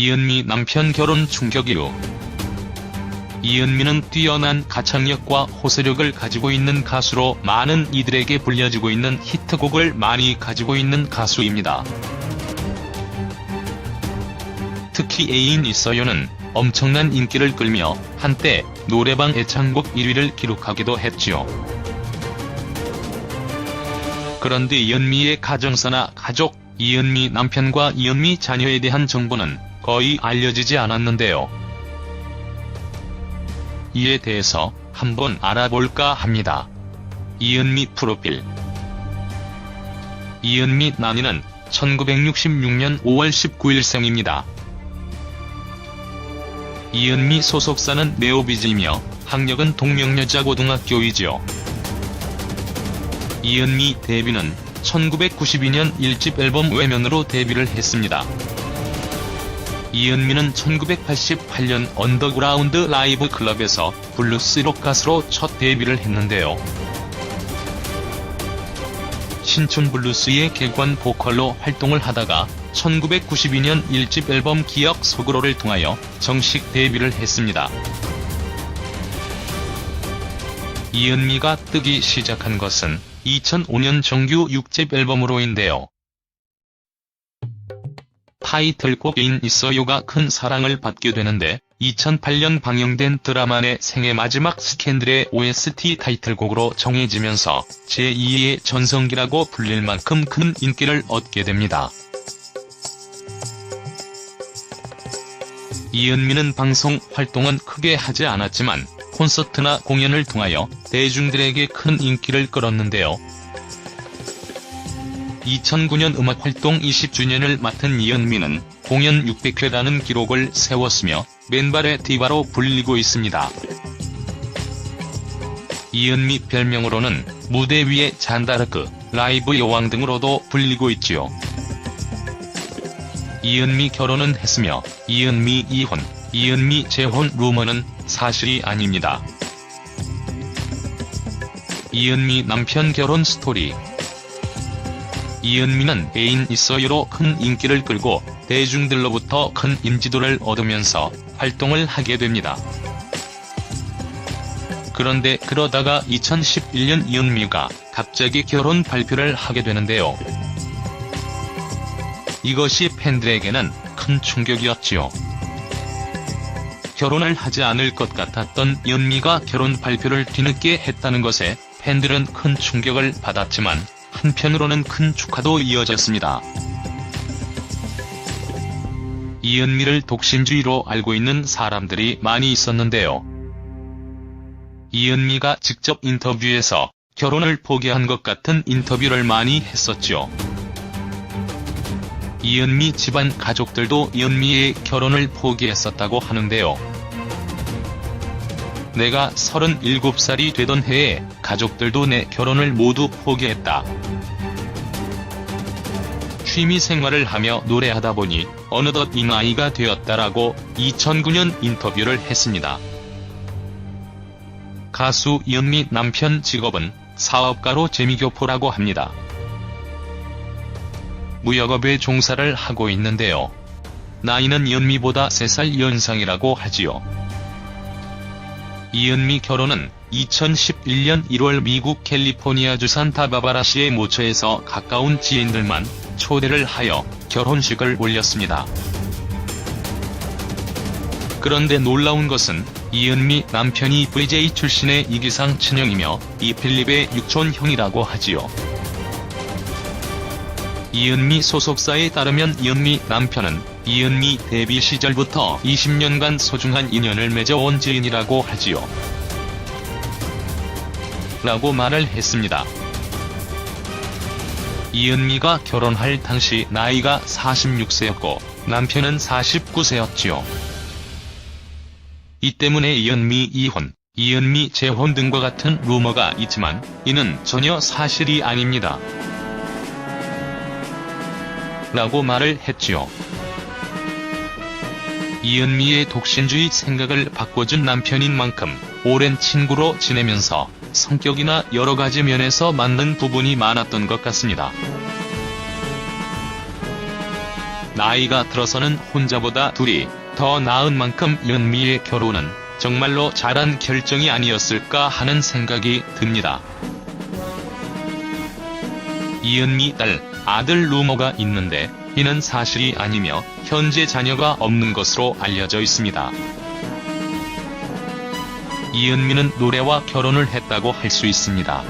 이은미 남편 결혼 충격 이유. 이은미는 뛰어난 가창력과 호소력을 가지고 있는 가수로 많은 이들에게 불려지고 있는 히트곡을 많이 가지고 있는 가수입니다. 특히 애인 있어요는 엄청난 인기를 끌며 한때 노래방 애창곡 1위를 기록하기도 했지요. 그런데 이은미의 가정사나 가족, 이은미 남편과 이은미 자녀에 대한 정보는 거의 알려지지 않았는데요. 이에 대해서 한번 알아볼까 합니다. 이은미 프로필. 이은미 난이는 1966년 5월 19일 생입니다. 이은미 소속사는 네오비즈이며 학력은 동명여자고등학교이지요. 이은미 데뷔는 1992년 1집 앨범 외면으로 데뷔를 했습니다. 이은미는 1988년 언더그라운드 라이브 클럽에서 블루스록 가수로 첫 데뷔를 했는데요. 신촌 블루스의 객관 보컬로 활동을 하다가 1992년 1집 앨범 기억 속으로를 통하여 정식 데뷔를 했습니다. 이은미가 뜨기 시작한 것은 2005년 정규 6집 앨범으로인데요. 타이틀곡 애인 있어요가 큰 사랑을 받게 되는데 2008년 방영된 드라마 내 생애 마지막 스캔들의 OST 타이틀곡으로 정해지면서 제2의 전성기라고 불릴 만큼 큰 인기를 얻게 됩니다. 이은미는 방송 활동은 크게 하지 않았지만 콘서트나 공연을 통하여 대중들에게 큰 인기를 끌었는데요. 2009년 음악활동 20주년을 맡은 이은미는 공연 600회라는 기록을 세웠으며 맨발의 디바로 불리고 있습니다. 이은미 별명으로는 무대 위의 잔다르크, 라이브 여왕 등으로도 불리고 있지요. 이은미 결혼은 했으며 이은미 이혼, 이은미 재혼 루머는 사실이 아닙니다. 이은미 남편 결혼 스토리. 이은미는 애인 있어요로 큰 인기를 끌고 대중들로부터 큰 인지도를 얻으면서 활동을 하게 됩니다. 그런데 그러다가 2011년 이은미가 갑자기 결혼 발표를 하게 되는데요. 이것이 팬들에게는 큰 충격이었지요. 결혼을 하지 않을 것 같았던 이은미가 결혼 발표를 뒤늦게 했다는 것에 팬들은 큰 충격을 받았지만 한편으로는 큰 축하도 이어졌습니다. 이은미를 독신주의로 알고 있는 사람들이 많이 있었는데요. 이은미가 직접 인터뷰에서 결혼을 포기한 것 같은 인터뷰를 많이 했었죠. 이은미 집안 가족들도 이은미의 결혼을 포기했었다고 하는데요. 내가 37살이 되던 해에 가족들도 내 결혼을 모두 포기했다. 취미생활을 하며 노래하다 보니 어느덧 이 나이가 되었다라고 2009년 인터뷰를 했습니다. 가수 이은미 남편 직업은 사업가로 재미교포라고 합니다. 무역업에 종사를 하고 있는데요. 나이는 이은미보다 3살 연상이라고 하지요. 이은미 결혼은 2011년 1월 미국 캘리포니아주 산타바바라시의 모처에서 가까운 지인들만 초대를 하여 결혼식을 올렸습니다. 그런데 놀라운 것은 이은미 남편이 VJ 출신의 이기상 친형이며 이필립의 육촌형이라고 하지요. 이은미 소속사에 따르면 이은미 남편은 이은미 데뷔 시절부터 20년간 소중한 인연을 맺어온 지인이라고 하지요. 라고 말을 했습니다. 이은미가 결혼할 당시 나이가 46세였고 남편은 49세였지요. 이 때문에 이은미 이혼, 이은미 재혼 등과 같은 루머가 있지만 이는 전혀 사실이 아닙니다. 라고 말을 했지요. 이은미의 독신주의 생각을 바꿔준 남편인 만큼 오랜 친구로 지내면서 성격이나 여러가지 면에서 맞는 부분이 많았던 것 같습니다. 나이가 들어서는 혼자보다 둘이 더 나은 만큼 이은미의 결혼은 정말로 잘한 결정이 아니었을까 하는 생각이 듭니다. 이은미 딸, 아들 루머가 있는데 이는 사실이 아니며 현재 자녀가 없는 것으로 알려져 있습니다. 이은미는 노래와 결혼을 했다고 할 수 있습니다.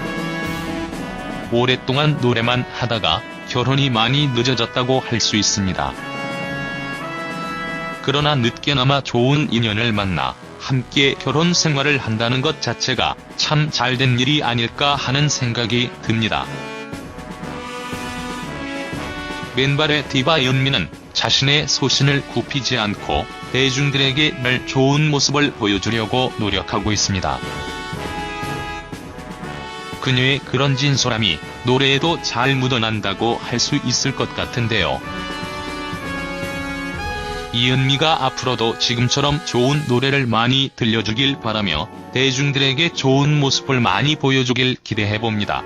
오랫동안 노래만 하다가 결혼이 많이 늦어졌다고 할 수 있습니다. 그러나 늦게나마 좋은 인연을 만나 함께 결혼 생활을 한다는 것 자체가 참 잘된 일이 아닐까 하는 생각이 듭니다. 맨발의 디바 이은미는 자신의 소신을 굽히지 않고 대중들에게 늘 좋은 모습을 보여주려고 노력하고 있습니다. 그녀의 그런 진솔함이 노래에도 잘 묻어난다고 할 수 있을 것 같은데요. 이은미가 앞으로도 지금처럼 좋은 노래를 많이 들려주길 바라며 대중들에게 좋은 모습을 많이 보여주길 기대해봅니다.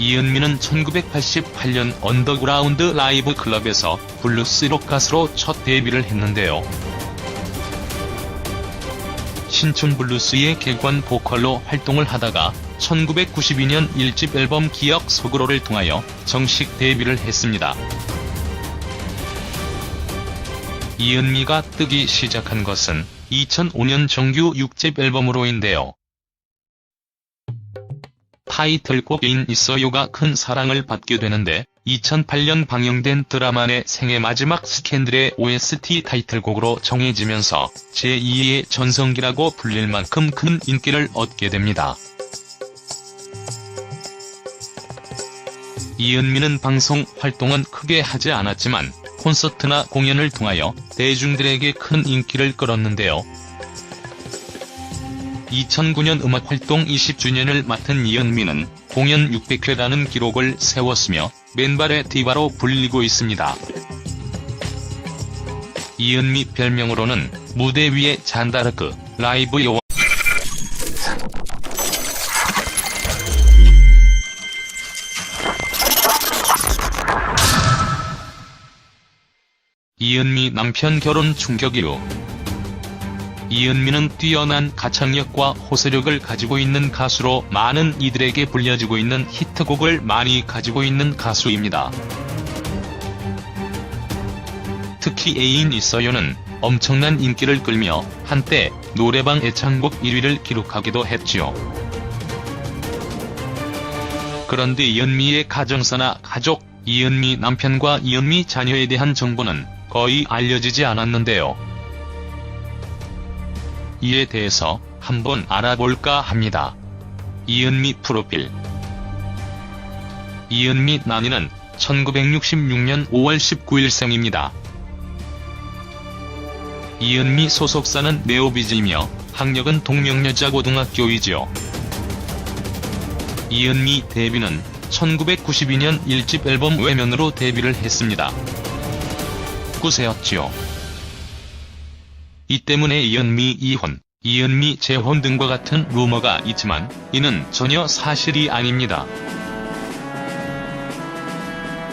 이은미는 1988년 언더그라운드 라이브 클럽에서 블루스 록 가수로 첫 데뷔를 했는데요. 신촌 블루스의 객관 보컬로 활동을 하다가 1992년 1집 앨범 기억 속으로를 통하여 정식 데뷔를 했습니다. 이은미가 뜨기 시작한 것은 2005년 정규 6집 앨범으로인데요. 타이틀곡인 있어요가 큰 사랑을 받게 되는데 2008년 방영된 드라마 내 생애 마지막 스캔들의 OST 타이틀곡으로 정해지면서 제2의 전성기라고 불릴 만큼 큰 인기를 얻게 됩니다. 이은미는 방송 활동은 크게 하지 않았지만 콘서트나 공연을 통하여 대중들에게 큰 인기를 끌었는데요. 2009년 음악활동 20주년을 맡은 이은미는 공연 600회라는 기록을 세웠으며 맨발의 디바로 불리고 있습니다. 이은미 별명으로는 무대 위의 잔다르크, 라이브 여왕. 이은미 남편 결혼 충격 이후 이은미는 뛰어난 가창력과 호소력을 가지고 있는 가수로 많은 이들에게 불려지고 있는 히트곡을 많이 가지고 있는 가수입니다. 특히 애인 있어요는 엄청난 인기를 끌며 한때 노래방 애창곡 1위를 기록하기도 했지요. 그런데 이은미의 가정사나 가족, 이은미 남편과 이은미 자녀에 대한 정보는 거의 알려지지 않았는데요. 이에 대해서 한번 알아볼까 합니다. 이은미 프로필. 이은미 난이는 1966년 5월 19일생입니다. 이은미 소속사는 네오비즈이며 학력은 동명여자고등학교이지요. 이은미 데뷔는 1992년 1집 앨범 외면으로 데뷔를 했습니다. 19세였지요. 이 때문에 이은미 이혼, 이은미 재혼 등과 같은 루머가 있지만 이는 전혀 사실이 아닙니다.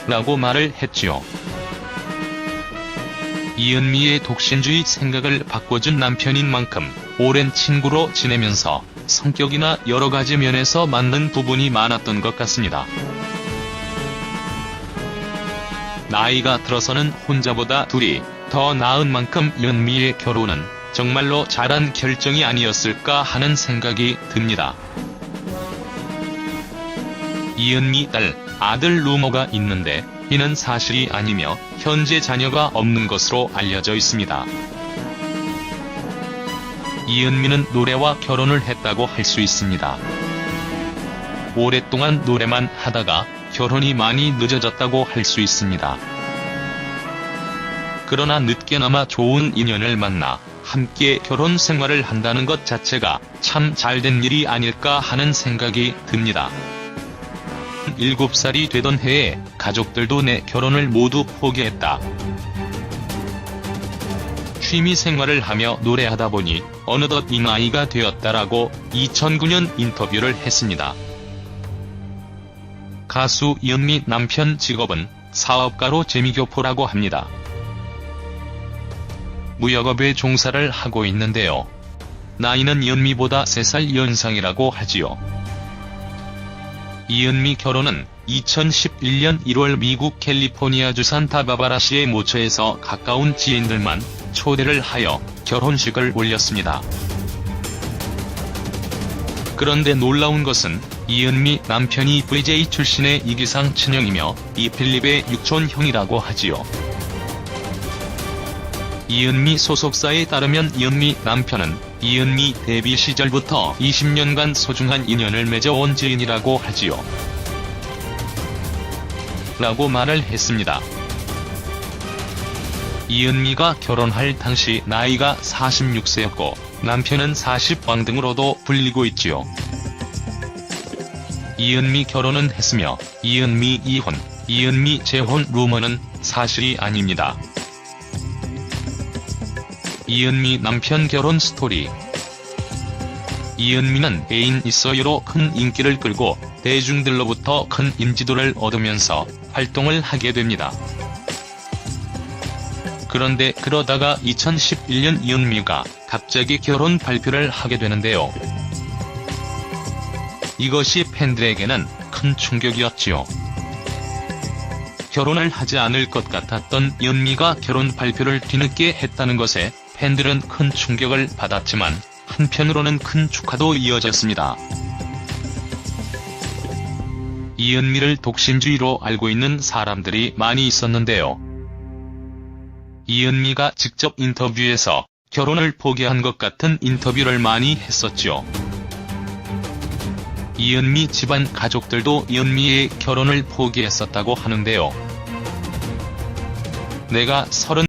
라고 말을 했지요. 이은미의 독신주의 생각을 바꿔준 남편인 만큼 오랜 친구로 지내면서 성격이나 여러가지 면에서 맞는 부분이 많았던 것 같습니다. 나이가 들어서는 혼자보다 둘이 더 나은 만큼 이은미의 결혼은 정말로 잘한 결정이 아니었을까 하는 생각이 듭니다. 이은미 딸, 아들 루머가 있는데 이는 사실이 아니며 현재 자녀가 없는 것으로 알려져 있습니다. 이은미는 노래와 결혼을 했다고 할 수 있습니다. 오랫동안 노래만 하다가 결혼이 많이 늦어졌다고 할 수 있습니다. 그러나 늦게나마 좋은 인연을 만나 함께 결혼 생활을 한다는 것 자체가 참 잘된 일이 아닐까 하는 생각이 듭니다. 7살이 되던 해에 가족들도 내 결혼을 모두 포기했다. 취미 생활을 하며 노래하다 보니 어느덧 이 나이가 되었다라고 2009년 인터뷰를 했습니다. 가수 이은미 남편 직업은 사업가로 재미교포라고 합니다. 무역업에 종사를 하고 있는데요. 나이는 이은미보다 3살 연상이라고 하지요. 이은미 결혼은 2011년 1월 미국 캘리포니아주 산타바바라시의 모처에서 가까운 지인들만 초대를 하여 결혼식을 올렸습니다. 그런데 놀라운 것은 이은미 남편이 VJ 출신의 이기상 친형이며 이필립의 육촌형이라고 하지요. 이은미 소속사에 따르면 이은미 남편은 이은미 데뷔 시절부터 20년간 소중한 인연을 맺어온 지인이라고 하지요. 라고 말을 했습니다. 이은미가 결혼할 당시 나이가 46세였고 남편은 40왕 등으로도 불리고 있지요. 이은미 결혼은 했으며 이은미 이혼, 이은미 재혼 루머는 사실이 아닙니다. 이은미 남편 결혼 스토리. 이은미는 애인 있어요로 큰 인기를 끌고 대중들로부터 큰 인지도를 얻으면서 활동을 하게 됩니다. 그런데 그러다가 2011년 이은미가 갑자기 결혼 발표를 하게 되는데요. 이것이 팬들에게는 큰 충격이었지요. 결혼을 하지 않을 것 같았던 이은미가 결혼 발표를 뒤늦게 했다는 것에 팬들은 큰 충격을 받았지만 한편으로는 큰 축하도 이어졌습니다. 이은미를 독신주의로 알고 있는 사람들이 많이 있었는데요. 이은미가 직접 인터뷰에서 결혼을 포기한 것 같은 인터뷰를 많이 했었죠. 이은미 집안 가족들도 이은미의 결혼을 포기했었다고 하는데요. 내가